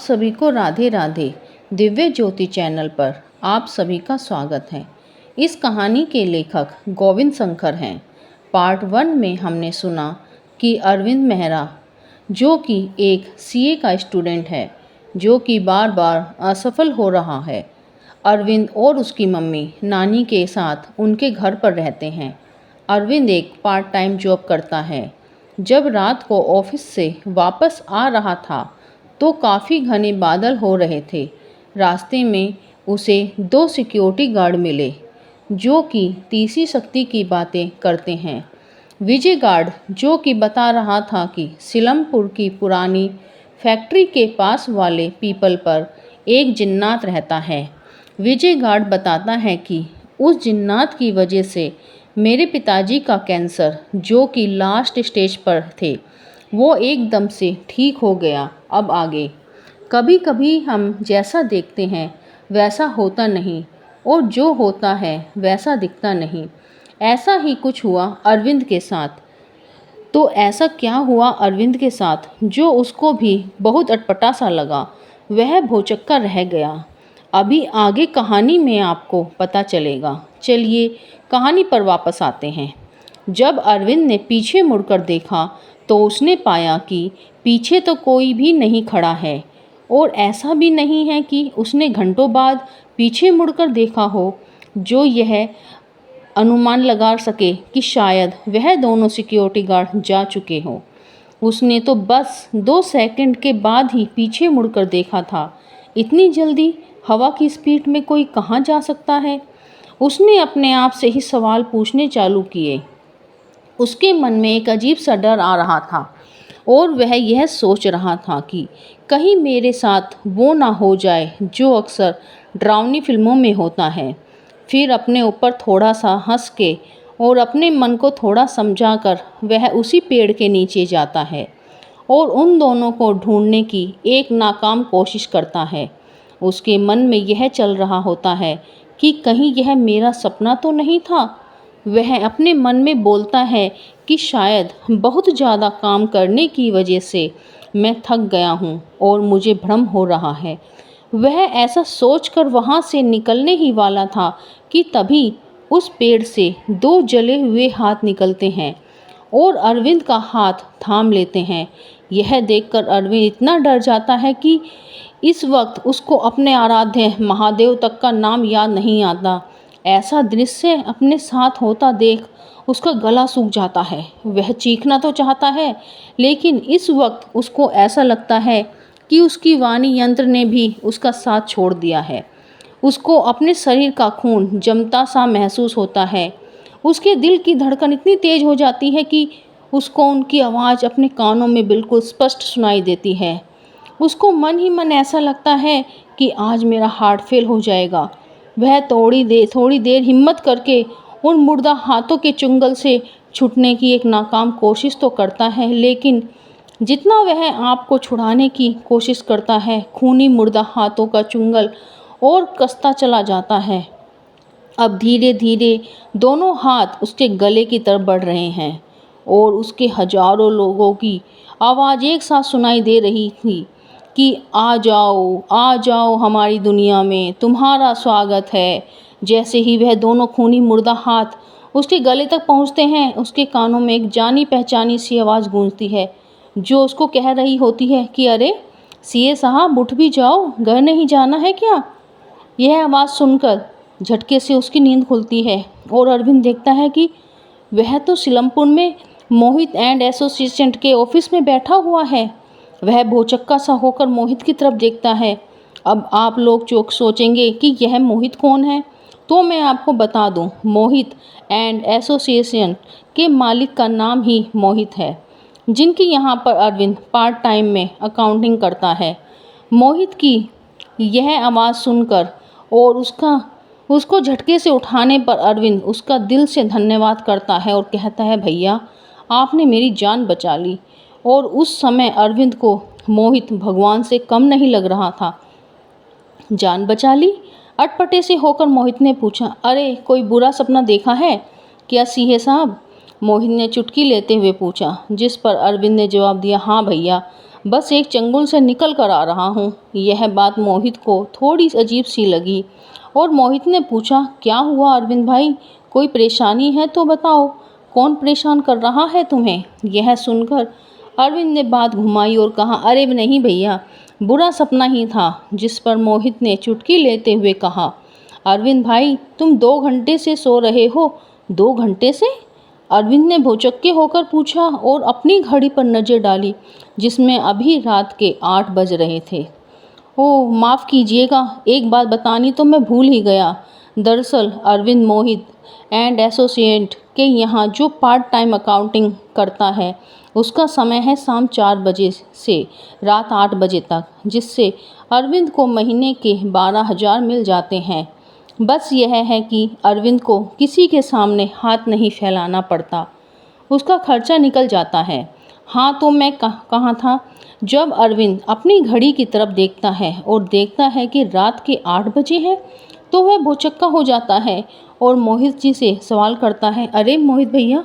सभी को राधे राधे। दिव्य ज्योति चैनल पर आप सभी का स्वागत है। इस कहानी के लेखक गोविंद शंकर हैं। पार्ट 1 में हमने सुना कि अरविंद मेहरा जो कि एक सीए का स्टूडेंट है, जो कि बार बार असफल हो रहा है। अरविंद और उसकी मम्मी नानी के साथ उनके घर पर रहते हैं। अरविंद एक पार्ट टाइम जॉब करता है। जब रात को ऑफिस से वापस आ रहा था तो काफ़ी घने बादल हो रहे थे। रास्ते में उसे 2 सिक्योरिटी गार्ड मिले जो कि तीसरी शक्ति की बातें करते हैं। विजय गार्ड जो कि बता रहा था कि सिलमपुर की पुरानी फैक्ट्री के पास वाले पीपल पर एक जिन्नात रहता है। विजय गार्ड बताता है कि उस जिन्नात की वजह से मेरे पिताजी का कैंसर, जो कि लास्ट स्टेज पर थे, वो एकदम से ठीक हो गया। अब आगे कभी कभी हम जैसा देखते हैं वैसा होता नहीं, और जो होता है वैसा दिखता नहीं। ऐसा ही कुछ हुआ अरविंद के साथ। तो ऐसा क्या हुआ अरविंद के साथ जो उसको भी बहुत अटपटा सा लगा? वह भौचक्का रह गया। अभी आगे कहानी में आपको पता चलेगा। चलिए कहानी पर वापस आते हैं। जब अरविंद ने पीछे मुड़कर देखा तो उसने पाया कि पीछे तो कोई भी नहीं खड़ा है, और ऐसा भी नहीं है कि उसने घंटों बाद पीछे मुड़कर देखा हो, जो यह अनुमान लगा सके कि शायद वह दोनों सिक्योरिटी गार्ड जा चुके हों। उसने तो बस 2 सेकंड के बाद ही पीछे मुड़कर देखा था। इतनी जल्दी हवा की स्पीड में कोई कहाँ जा सकता है? उसने अपने आप से ही सवाल पूछने चालू किए। उसके मन में एक अजीब सा डर आ रहा था, और वह यह सोच रहा था कि कहीं मेरे साथ वो ना हो जाए जो अक्सर डरावनी फिल्मों में होता है। फिर अपने ऊपर थोड़ा सा हंस के और अपने मन को थोड़ा समझाकर वह उसी पेड़ के नीचे जाता है और उन दोनों को ढूंढने की एक नाकाम कोशिश करता है। उसके मन में यह चल रहा होता है कि कहीं यह मेरा सपना तो नहीं था। वह अपने मन में बोलता है कि शायद बहुत ज़्यादा काम करने की वजह से मैं थक गया हूँ और मुझे भ्रम हो रहा है। वह ऐसा सोचकर वहाँ से निकलने ही वाला था कि तभी उस पेड़ से 2 जले हुए हाथ निकलते हैं और अरविंद का हाथ थाम लेते हैं। यह देखकर अरविंद इतना डर जाता है कि इस वक्त उसको अपने आराध्य महादेव तक का नाम याद नहीं आता। ऐसा दृश्य अपने साथ होता देख उसका गला सूख जाता है। वह चीखना तो चाहता है, लेकिन इस वक्त उसको ऐसा लगता है कि उसकी वाणी यंत्र ने भी उसका साथ छोड़ दिया है। उसको अपने शरीर का खून जमता सा महसूस होता है। उसके दिल की धड़कन इतनी तेज हो जाती है कि उसको उनकी आवाज़ अपने कानों में बिल्कुल स्पष्ट सुनाई देती है। उसको मन ही मन ऐसा लगता है कि आज मेरा हार्ट फेल हो जाएगा। वह थोड़ी देर हिम्मत करके उन मुर्दा हाथों के चुंगल से छूटने की एक नाकाम कोशिश तो करता है, लेकिन जितना वह आप को छुड़ाने की कोशिश करता है, खूनी मुर्दा हाथों का चुंगल और कसता चला जाता है। अब धीरे धीरे दोनों हाथ उसके गले की तरफ बढ़ रहे हैं और उसके हजारों लोगों की आवाज़ एक साथ सुनाई दे रही थी कि आ जाओ हमारी दुनिया में, तुम्हारा स्वागत है। जैसे ही वह दोनों खूनी मुर्दा हाथ उसके गले तक पहुंचते हैं, उसके कानों में एक जानी पहचानी सी आवाज़ गूंजती है, जो उसको कह रही होती है कि अरे सीए साहब, उठ भी जाओ, घर नहीं जाना है क्या? यह आवाज़ सुनकर झटके से उसकी नींद खुलती है और अरविंद देखता है कि वह तो सिलमपुर में मोहित एंड एसोसिएशन के ऑफिस में बैठा हुआ है। वह भौचक्का सा होकर मोहित की तरफ देखता है। अब आप लोग चौक सोचेंगे कि यह मोहित कौन है, तो मैं आपको बता दूं, मोहित एंड एसोसिएशन के मालिक का नाम ही मोहित है, जिनकी यहाँ पर अरविंद पार्ट टाइम में अकाउंटिंग करता है। मोहित की यह आवाज़ सुनकर और उसको झटके से उठाने पर अरविंद उसका दिल से धन्यवाद करता है और कहता है, भैया आपने मेरी जान बचा ली। और उस समय अरविंद को मोहित भगवान से कम नहीं लग रहा था। जान बचा ली? अटपटे से होकर मोहित ने पूछा, अरे कोई बुरा सपना देखा है क्या सीए साहब? मोहित ने चुटकी लेते हुए पूछा, जिस पर अरविंद ने जवाब दिया, हाँ भैया, बस एक चंगुल से निकल कर आ रहा हूँ। यह बात मोहित को थोड़ी अजीब सी लगी और मोहित ने पूछा, क्या हुआ अरविंद भाई, कोई परेशानी है तो बताओ, कौन परेशान कर रहा है तुम्हें? यह सुनकर अरविंद ने बात घुमाई और कहा, अरे नहीं भैया, बुरा सपना ही था। जिस पर मोहित ने चुटकी लेते हुए कहा, अरविंद भाई तुम 2 घंटे से सो रहे हो। 2 घंटे से? अरविंद ने भौचक्के होकर पूछा और अपनी घड़ी पर नज़र डाली जिसमें अभी रात के 8 बज रहे थे। ओह माफ़ कीजिएगा, एक बात बतानी तो मैं भूल ही गया। दरअसल अरविंद मोहित एंड एसोसिएट के यहाँ जो पार्ट टाइम अकाउंटिंग करता है उसका समय है शाम 4 बजे से रात 8 बजे तक, जिससे अरविंद को महीने के 12,000 मिल जाते हैं। बस यह है कि अरविंद को किसी के सामने हाथ नहीं फैलाना पड़ता, उसका खर्चा निकल जाता है। हाँ तो मैं कहाँ था? जब अरविंद अपनी घड़ी की तरफ देखता है और देखता है कि रात के 8 बजे हैं तो वह भौचक्का हो जाता है और मोहित जी से सवाल करता है, अरे मोहित भैया,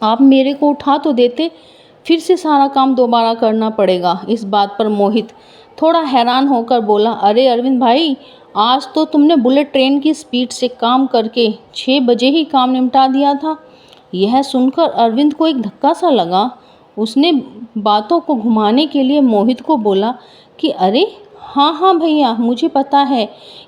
आप मेरे को उठा तो देते, फिर से सारा काम दोबारा करना पड़ेगा। इस बात पर मोहित थोड़ा हैरान होकर बोला, अरे अरविंद भाई, आज तो तुमने बुलेट ट्रेन की स्पीड से काम करके 6 बजे ही काम निपटा दिया था। यह सुनकर अरविंद को एक धक्का सा लगा। उसने बातों को घुमाने के लिए मोहित को बोला कि अरे हाँ हाँ भैया, मुझे पता है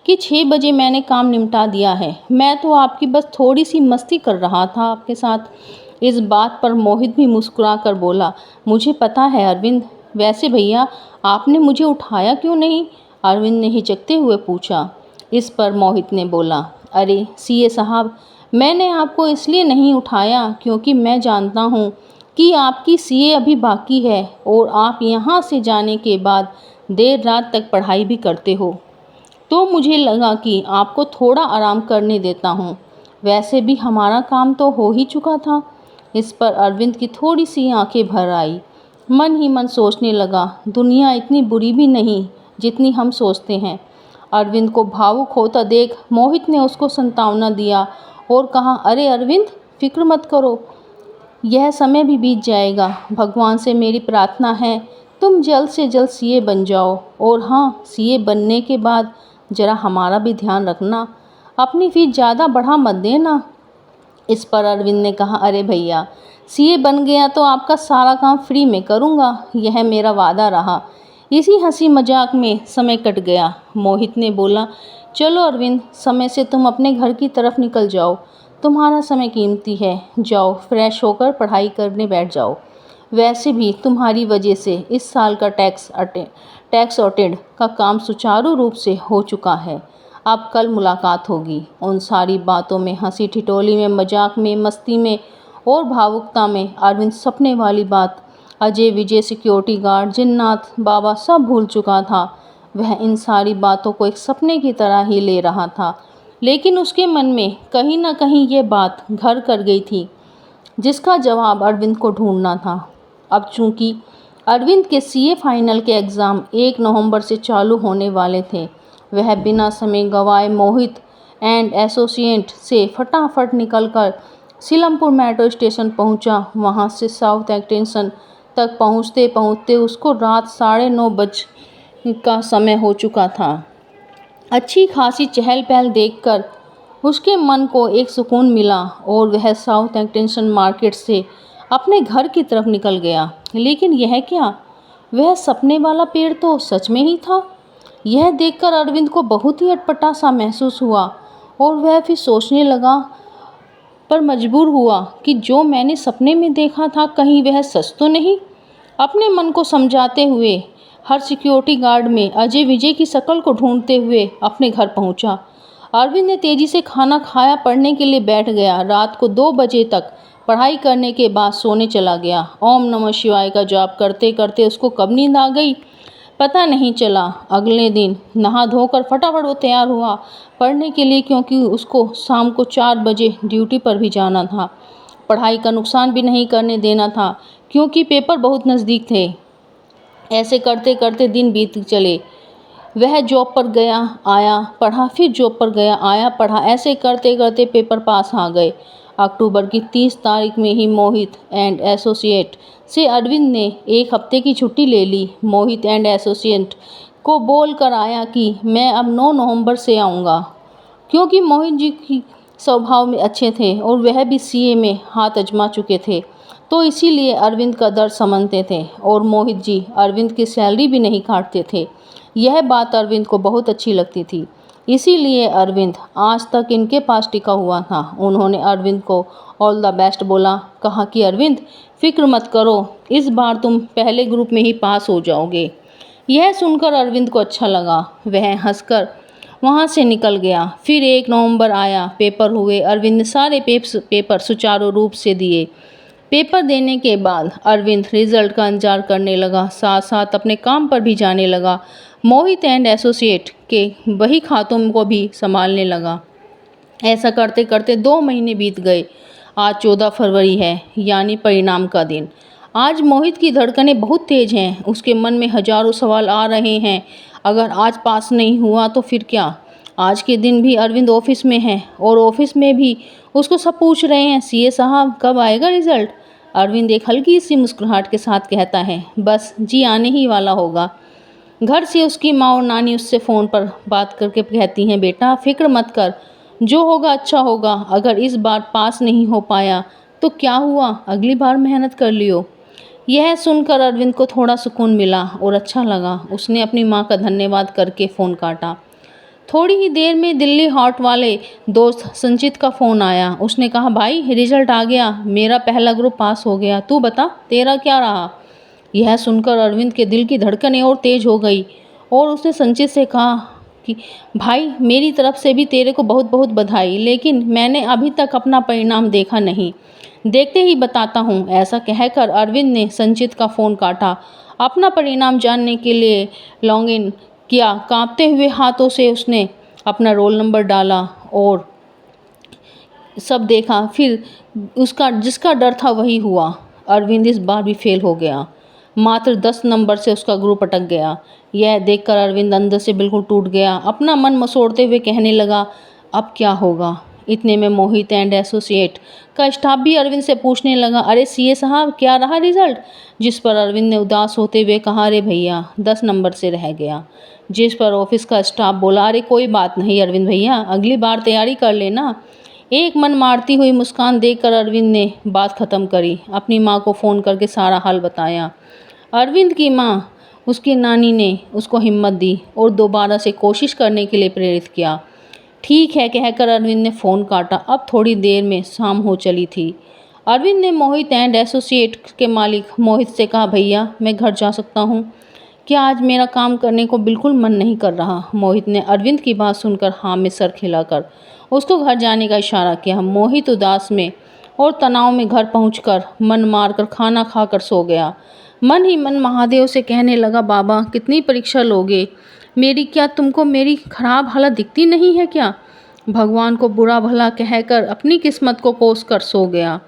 कि 6 बजे मैंने काम निपटा दिया है, मैं तो आपकी बस थोड़ी सी मस्ती कर रहा था आपके साथ। इस बात पर मोहित भी मुस्कुरा कर बोला, मुझे पता है अरविंद, वैसे भैया आपने मुझे उठाया क्यों नहीं? अरविंद ने हिचकते हुए पूछा। इस पर मोहित ने बोला, अरे सीए साहब, मैंने आपको इसलिए नहीं उठाया क्योंकि मैं जानता हूँ कि आपकी सीए अभी बाकी है और आप यहाँ से जाने के बाद देर रात तक पढ़ाई भी करते हो, तो मुझे लगा कि आपको थोड़ा आराम करने देता हूँ। वैसे भी हमारा काम तो हो ही चुका था। इस पर अरविंद की थोड़ी सी आंखें भर आई। मन ही मन सोचने लगा, दुनिया इतनी बुरी भी नहीं जितनी हम सोचते हैं। अरविंद को भावुक होता देख मोहित ने उसको सांत्वना दिया और कहा, अरे अरविंद, फिक्र मत करो, यह समय भी बीत जाएगा। भगवान से मेरी प्रार्थना है तुम जल्द से जल्द सीए बन जाओ। और हाँ, सीए बनने के बाद ज़रा हमारा भी ध्यान रखना, अपनी फीस ज़्यादा बढ़ा मत देना। इस पर अरविंद ने कहा, अरे भैया, सीए बन गया तो आपका सारा काम फ्री में करूँगा, यह मेरा वादा रहा। इसी हंसी मजाक में समय कट गया। मोहित ने बोला, चलो अरविंद, समय से तुम अपने घर की तरफ निकल जाओ, तुम्हारा समय कीमती है, जाओ फ्रेश होकर पढ़ाई करने बैठ जाओ। वैसे भी तुम्हारी वजह से इस साल का टैक्स ऑडिट का काम सुचारू रूप से हो चुका है। अब कल मुलाकात होगी। उन सारी बातों में, हंसी ठिठोली में, मजाक में, मस्ती में और भावुकता में अरविंद सपने वाली बात, अजय विजय सिक्योरिटी गार्ड, जिन्नाथ बाबा सब भूल चुका था। वह इन सारी बातों को एक सपने की तरह ही ले रहा था, लेकिन उसके मन में कहीं ना कहीं ये बात घर कर गई थी जिसका जवाब अरविंद को ढूंढना था। अब चूंकि अरविंद के सीए फाइनल के एग्ज़ाम 1 नवंबर से चालू होने वाले थे, वह बिना समय गंवाए मोहित एंड एसोसिएट से फटाफट निकलकर सीलमपुर मेट्रो स्टेशन पहुंचा। वहां से साउथ एक्सटेंशन तक पहुंचते पहुंचते उसको रात 9:30 बज का समय हो चुका था। अच्छी खासी चहल पहल देखकर उसके मन को एक सुकून मिला और वह साउथ एक्सटेंशन मार्केट से अपने घर की तरफ निकल गया। लेकिन यह क्या, वह सपने वाला पेड़ तो सच में ही था। यह देखकर अरविंद को बहुत ही अटपटा सा महसूस हुआ और वह फिर सोचने लगा, पर मजबूर हुआ कि जो मैंने सपने में देखा था कहीं वह सच तो नहीं। अपने मन को समझाते हुए हर सिक्योरिटी गार्ड में अजय विजय की शक्ल को ढूंढते हुए अपने घर पहुंचा। अरविंद ने तेजी से खाना खाया, पढ़ने के लिए बैठ गया। रात को 2 बजे तक पढ़ाई करने के बाद सोने चला गया। ओम नमः शिवाय का जाप करते करते उसको कब नींद आ गई पता नहीं चला। अगले दिन नहा धोकर फटाफट वो तैयार हुआ पढ़ने के लिए, क्योंकि उसको शाम को 4 बजे ड्यूटी पर भी जाना था। पढ़ाई का नुकसान भी नहीं करने देना था क्योंकि पेपर बहुत नज़दीक थे। ऐसे करते करते दिन बीत चले। वह जॉब पर गया, आया, पढ़ा, फिर जॉब पर गया, आया, पढ़ा। ऐसे करते करते पेपर पास आ गए। अक्टूबर की 30 तारीख में ही मोहित एंड एसोसिएट से अरविंद ने एक हफ्ते की छुट्टी ले ली। मोहित एंड एसोसिएट को बोल कर आया कि मैं अब 9 नवंबर से आऊँगा, क्योंकि मोहित जी की स्वभाव में अच्छे थे और वह भी सीए में हाथ आजमा चुके थे, तो इसीलिए अरविंद का दर्द समझते थे और मोहित जी अरविंद की सैलरी भी नहीं काटते थे। यह बात अरविंद को बहुत अच्छी लगती थी, इसीलिए अरविंद आज तक इनके पास टिका हुआ था। उन्होंने अरविंद को ऑल द बेस्ट बोला, कहा कि अरविंद फिक्र मत करो, इस बार तुम पहले ग्रुप में ही पास हो जाओगे। यह सुनकर अरविंद को अच्छा लगा, वह हंसकर वहाँ से निकल गया। फिर 1 नवंबर आया, पेपर हुए। अरविंद ने सारे पेपर सुचारू रूप से दिए। पेपर देने के बाद अरविंद रिजल्ट का इंतजार करने लगा, साथ साथ अपने काम पर भी जाने लगा। मोहित एंड एसोसिएट के बही खातों को भी संभालने लगा। ऐसा करते करते 2 महीने बीत गए। आज 14 फरवरी है, यानी परिणाम का दिन। आज मोहित की धड़कनें बहुत तेज हैं, उसके मन में हजारों सवाल आ रहे हैं। अगर आज पास नहीं हुआ तो फिर क्या। आज के दिन भी अरविंद ऑफिस में है और ऑफिस में भी उसको सब पूछ रहे हैं, सीए साहब कब आएगा रिजल्ट। अरविंद एक हल्की सी मुस्कुराहट के साथ कहता है, बस जी आने ही वाला होगा। घर से उसकी माँ और नानी उससे फ़ोन पर बात करके कहती हैं, बेटा फिक्र मत कर, जो होगा अच्छा होगा। अगर इस बार पास नहीं हो पाया तो क्या हुआ, अगली बार मेहनत कर लियो। यह सुनकर अरविंद को थोड़ा सुकून मिला और अच्छा लगा। उसने अपनी माँ का धन्यवाद करके फ़ोन काटा। थोड़ी ही देर में दिल्ली हाट वाले दोस्त संचित का फ़ोन आया। उसने कहा, भाई रिजल्ट आ गया, मेरा पहला ग्रुप पास हो गया, तू बता तेरा क्या रहा। यह सुनकर अरविंद के दिल की धड़कनें और तेज हो गई और उसने संचित से कहा कि भाई मेरी तरफ से भी तेरे को बहुत बहुत बधाई, लेकिन मैंने अभी तक अपना परिणाम देखा नहीं, देखते ही बताता हूँ। ऐसा कहकर अरविंद ने संचित का फ़ोन काटा। अपना परिणाम जानने के लिए लॉग इन किया। कांपते हुए हाथों से उसने अपना रोल नंबर डाला और सब देखा। फिर उसका जिसका डर था वही हुआ। अरविंद इस बार भी फेल हो गया। मात्र 10 नंबर से उसका ग्रुप अटक गया। यह देखकर अरविंद अंदर से बिल्कुल टूट गया। अपना मन मसोड़ते हुए कहने लगा, अब क्या होगा। इतने में मोहित एंड एसोसिएट का स्टाफ भी अरविंद से पूछने लगा, अरे सीए साहब क्या रहा रिजल्ट। जिस पर अरविंद ने उदास होते हुए कहा, अरे भैया 10 नंबर से रह गया। जिस पर ऑफिस का स्टाफ बोला, अरे कोई बात नहीं अरविंद भैया, अगली बार तैयारी कर लेना। एक मन मारती हुई मुस्कान देकर अरविंद ने बात ख़त्म करी। अपनी माँ को फ़ोन करके सारा हाल बताया। अरविंद की माँ, उसकी नानी ने उसको हिम्मत दी और दोबारा से कोशिश करने के लिए प्रेरित किया। ठीक है कहकर अरविंद ने फ़ोन काटा। अब थोड़ी देर में शाम हो चली थी। अरविंद ने मोहित एंड एसोसिएट के मालिक मोहित से कहा, भैया मैं घर जा सकता हूँ क्या, आज मेरा काम करने को बिल्कुल मन नहीं कर रहा। मोहित ने अरविंद की बात सुनकर हाँ में सर खिलाकर उसको घर जाने का इशारा किया। मोहित उदास में और तनाव में घर पहुंचकर मन मारकर खाना खाकर सो गया। मन ही मन महादेव से कहने लगा, बाबा कितनी परीक्षा लोगे मेरी, क्या तुमको मेरी खराब हालत दिखती नहीं है क्या। भगवान को बुरा भला कहकर अपनी किस्मत को कोस कर सो गया।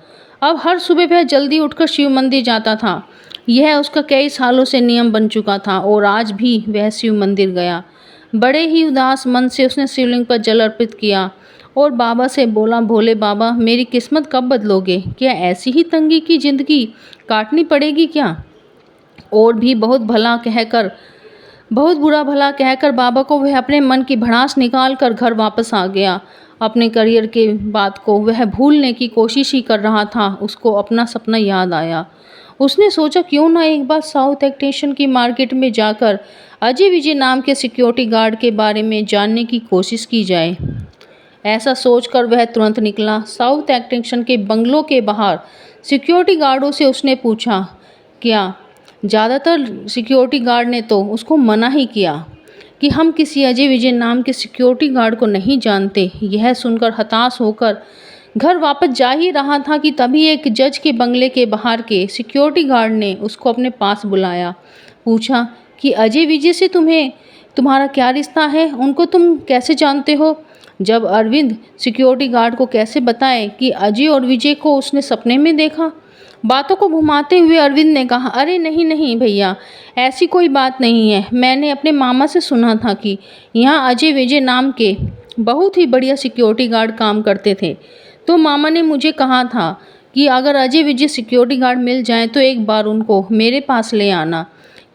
अब हर सुबह वह जल्दी उठकर शिव मंदिर जाता था। यह उसका कई सालों से नियम बन चुका था और आज भी वह शिव मंदिर गया। बड़े ही उदास मन से उसने शिवलिंग पर जल अर्पित किया और बाबा से बोला, भोले बाबा मेरी किस्मत कब बदलोगे, क्या ऐसी ही तंगी की ज़िंदगी काटनी पड़ेगी क्या। और भी बहुत बुरा भला कहकर बाबा को वह अपने मन की भड़ास निकाल कर घर वापस आ गया। अपने करियर के बात को वह भूलने की कोशिश ही कर रहा था। उसको अपना सपना याद आया। उसने सोचा क्यों ना एक बार साउथ एक्सटेंशन की मार्केट में जाकर अजय विजय नाम के सिक्योरिटी गार्ड के बारे में जानने की कोशिश की जाए। ऐसा सोचकर वह तुरंत निकला। साउथ एक्सटेंशन के बंगलों के बाहर सिक्योरिटी गार्डों से उसने पूछा क्या। ज़्यादातर सिक्योरिटी गार्ड ने तो उसको मना ही किया कि हम किसी अजय विजय नाम के सिक्योरिटी गार्ड को नहीं जानते। यह सुनकर हताश होकर घर वापस जा ही रहा था कि तभी एक जज के बंगले के बाहर के सिक्योरिटी गार्ड ने उसको अपने पास बुलाया। पूछा कि अजय विजय से तुम्हारा क्या रिश्ता है, उनको तुम कैसे जानते हो। जब अरविंद सिक्योरिटी गार्ड को कैसे बताए कि अजय और विजय को उसने सपने में देखा। बातों को घुमाते हुए अरविंद ने कहा, अरे नहीं नहीं भैया, ऐसी कोई बात नहीं है। मैंने अपने मामा से सुना था कि यहाँ अजय विजय नाम के बहुत ही बढ़िया सिक्योरिटी गार्ड काम करते थे, तो मामा ने मुझे कहा था कि अगर अजय विजय सिक्योरिटी गार्ड मिल जाए तो एक बार उनको मेरे पास ले आना,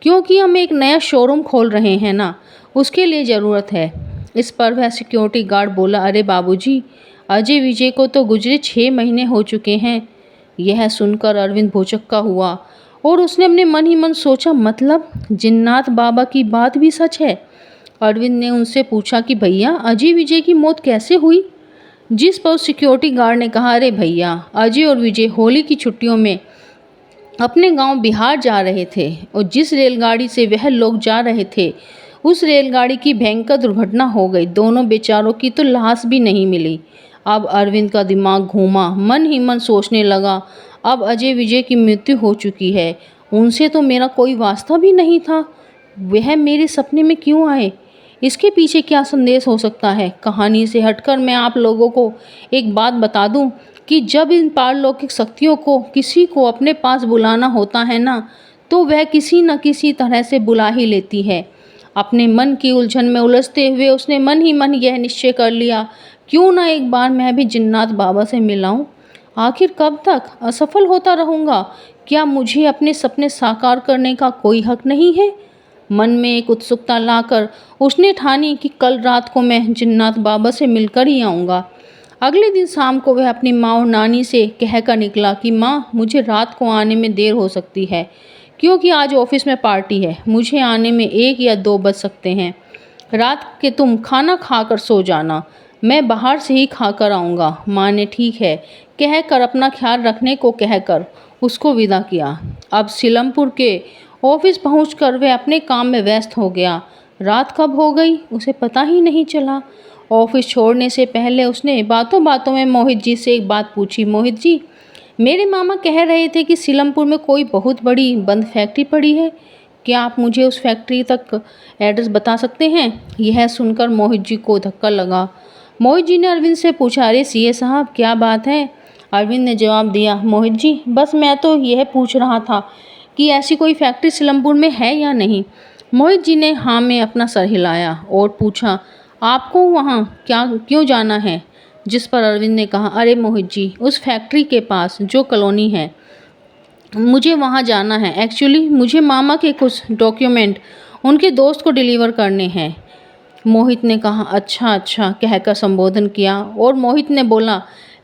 क्योंकि हम एक नया शोरूम खोल रहे हैं ना, उसके लिए ज़रूरत है। इस पर वह सिक्योरिटी गार्ड बोला, अरे बाबूजी, अजय विजय को तो गुजरे 6 महीने हो चुके हैं। यह सुनकर अरविंद भौचक्का हुआ और उसने अपने मन ही मन सोचा, मतलब जिन्नात बाबा की बात भी सच है। अरविंद ने उनसे पूछा कि भैया अजय विजय की मौत कैसे हुई? जिस पर सिक्योरिटी गार्ड ने कहा, अरे भैया, अजय और विजय होली की छुट्टियों में अपने गांव बिहार जा रहे थे और जिस रेलगाड़ी से वह लोग जा रहे थे उस रेलगाड़ी की भयंकर दुर्घटना हो गई। दोनों बेचारों की तो लाश भी नहीं मिली। अब अरविंद का दिमाग घूमा, मन ही मन सोचने लगा, अब अजय विजय की मृत्यु हो चुकी है, उनसे तो मेरा कोई वास्ता भी नहीं था, वह मेरे सपने में क्यों आए? इसके पीछे क्या संदेश हो सकता है? कहानी से हटकर मैं आप लोगों को एक बात बता दूं कि जब इन पारलौकिक शक्तियों को किसी को अपने पास बुलाना होता है ना, तो वह किसी न किसी तरह से बुला ही लेती है। अपने मन की उलझन में उलझते हुए उसने मन ही मन यह निश्चय कर लिया, क्यों ना एक बार मैं भी जिन्नात बाबा से मिलाऊं। आखिर कब तक असफल होता रहूंगा? क्या मुझे अपने सपने साकार करने का कोई हक नहीं है? मन में एक उत्सुकता लाकर उसने ठानी कि कल रात को मैं जिन्नात बाबा से मिलकर ही आऊँगा। अगले दिन शाम को वह अपनी माँ और नानी से कहकर निकला कि माँ, मुझे रात को आने में देर हो सकती है, क्योंकि आज ऑफिस में पार्टी है, मुझे आने में 1 या 2 बज सकते हैं। रात के तुम खाना खाकर सो जाना, मैं बाहर से ही खाकर आऊँगा। माँ ने ठीक है कहकर अपना ख्याल रखने को कहकर उसको विदा किया। अब सीलमपुर के ऑफिस पहुंचकर वह अपने काम में व्यस्त हो गया। रात कब हो गई उसे पता ही नहीं चला। ऑफिस छोड़ने से पहले उसने बातों बातों में मोहित जी से एक बात पूछी, मोहित जी, मेरे मामा कह रहे थे कि सीलमपुर में कोई बहुत बड़ी बंद फैक्ट्री पड़ी है, क्या आप मुझे उस फैक्ट्री तक एड्रेस बता सकते हैं? यह सुनकर मोहित जी को धक्का लगा। मोहित जी ने अरविंद से पूछा, अरे सीए साहब, क्या बात है? अरविंद ने जवाब दिया, मोहित जी, बस मैं तो यह पूछ रहा था कि ऐसी कोई फैक्ट्री सीलमपुर में है या नहीं। मोहित जी ने हाँ में अपना सर हिलाया और पूछा, आपको वहाँ क्यों जाना है? जिस पर अरविंद ने कहा, अरे मोहित जी, उस फैक्ट्री के पास जो कॉलोनी है, मुझे वहाँ जाना है। एक्चुअली मुझे मामा के कुछ डॉक्यूमेंट उनके दोस्त को डिलीवर करने हैं। मोहित ने कहा, अच्छा अच्छा कहकर संबोधन किया और मोहित ने बोला,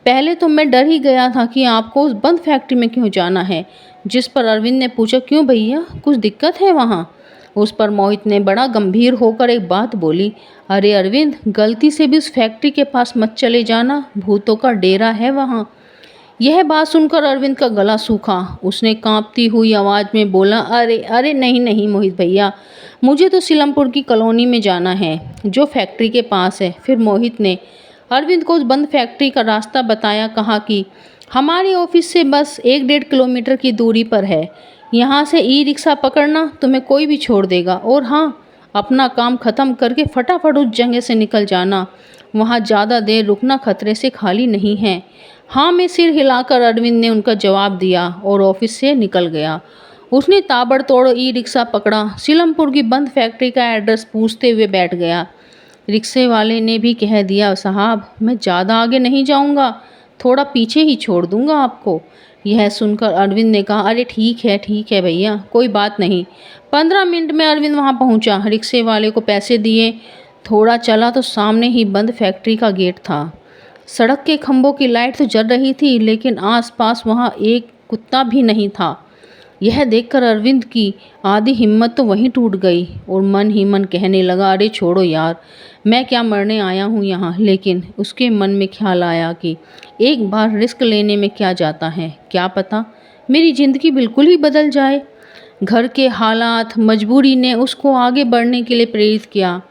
पहले तो मैं डर ही गया था कि आपको उस बंद फैक्ट्री में क्यों जाना है। जिस पर अरविंद ने पूछा, क्यों भैया, कुछ दिक्कत है वहाँ? उस पर मोहित ने बड़ा गंभीर होकर एक बात बोली, अरे अरविंद, गलती से भी उस फैक्ट्री के पास मत चले जाना, भूतों का डेरा है वहाँ। यह बात सुनकर अरविंद का गला सूखा। उसने कांपती हुई आवाज़ में बोला, अरे अरे नहीं नहीं मोहित भैया, मुझे तो सीलमपुर की कॉलोनी में जाना है जो फैक्ट्री के पास है। फिर मोहित ने अरविंद को उस बंद फैक्ट्री का रास्ता बताया, कहा कि हमारे ऑफिस से बस 1-1.5 किलोमीटर की दूरी पर है, यहाँ से ई रिक्शा पकड़ना, तुम्हें कोई भी छोड़ देगा। और हाँ, अपना काम ख़त्म करके फटाफट उस जगह से निकल जाना, वहाँ ज़्यादा देर रुकना खतरे से खाली नहीं है। हाँ में सिर हिलाकर अरविंद ने उनका जवाब दिया और ऑफिस से निकल गया। उसने ताबड़तोड़ ई रिक्शा पकड़ा, सीलमपुर की बंद फैक्ट्री का एड्रेस पूछते हुए बैठ गया। रिक्शे वाले ने भी कह दिया, साहब मैं ज़्यादा आगे नहीं जाऊंगा, थोड़ा पीछे ही छोड़ दूंगा आपको। यह सुनकर अरविंद ने कहा, अरे ठीक है भैया, कोई बात नहीं। 15 मिनट में अरविंद वहां पहुंचा, रिक्शे वाले को पैसे दिए, थोड़ा चला तो सामने ही बंद फैक्ट्री का गेट था। सड़क के खंभों की लाइट तो जल रही थी, लेकिन आसपास वहां एक कुत्ता भी नहीं था। यह देखकर अरविंद की आधी हिम्मत तो वहीं टूट गई और मन ही मन कहने लगा, अरे छोड़ो यार, मैं क्या मरने आया हूँ यहाँ। लेकिन उसके मन में ख्याल आया कि एक बार रिस्क लेने में क्या जाता है, क्या पता मेरी ज़िंदगी बिल्कुल ही बदल जाए। घर के हालात, मजबूरी ने उसको आगे बढ़ने के लिए प्रेरित किया।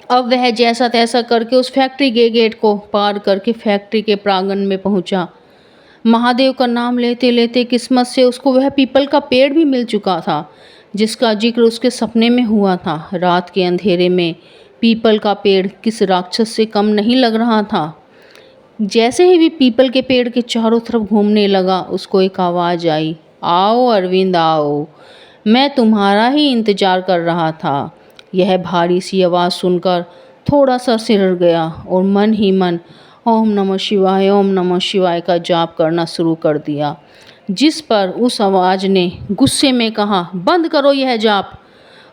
अब वह जैसा तैसा करके उस फैक्ट्री के गेट को पार करके फैक्ट्री के प्रांगण में पहुंचा। महादेव का नाम लेते लेते किस्मत से उसको वह पीपल का पेड़ भी मिल चुका था, जिसका जिक्र उसके सपने में हुआ था। रात के अंधेरे में पीपल का पेड़ किस राक्षस से कम नहीं लग रहा था। जैसे ही भी पीपल के पेड़ के चारों तरफ घूमने लगा, उसको एक आवाज़ आई, आओ अरविंद आओ, मैं तुम्हारा ही इंतज़ार कर रहा था। यह भारी सी आवाज़ सुनकर थोड़ा सा सिर गया और मन ही मन ओम नमः शिवाय का जाप करना शुरू कर दिया, जिस पर उस आवाज़ ने गुस्से में कहा, बंद करो यह जाप,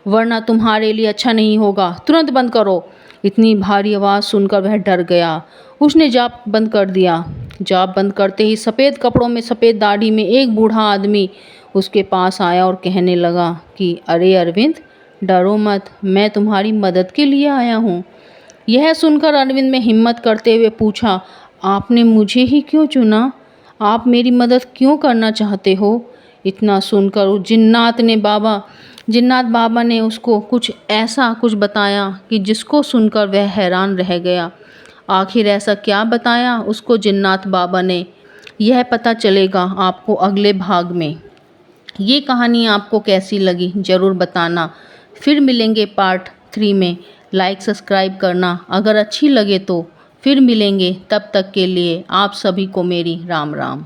वरना तुम्हारे लिए अच्छा नहीं होगा, तुरंत बंद करो। इतनी भारी आवाज़ सुनकर वह डर गया। उसने जाप बंद कर दिया। जाप बंद करते ही सफ़ेद कपड़ों में, सफ़ेद दाढ़ी में एक बूढ़ा आदमी उसके पास आया और कहने लगा कि अरे अरविंद, डरो मत, मैं तुम्हारी मदद के लिए आया हूँ। यह सुनकर अरविंद में हिम्मत करते हुए पूछा, आपने मुझे ही क्यों चुना? आप मेरी मदद क्यों करना चाहते हो? इतना सुनकर उस जिन्नात बाबा ने उसको कुछ बताया कि जिसको सुनकर वह हैरान रह गया। आखिर ऐसा क्या बताया उसको जिन्नात बाबा ने, यह पता चलेगा आपको अगले भाग में। ये कहानी आपको कैसी लगी ज़रूर बताना। फिर मिलेंगे पार्ट 3 में। लाइक सब्सक्राइब करना अगर अच्छी लगे तो। फिर मिलेंगे, तब तक के लिए आप सभी को मेरी राम राम।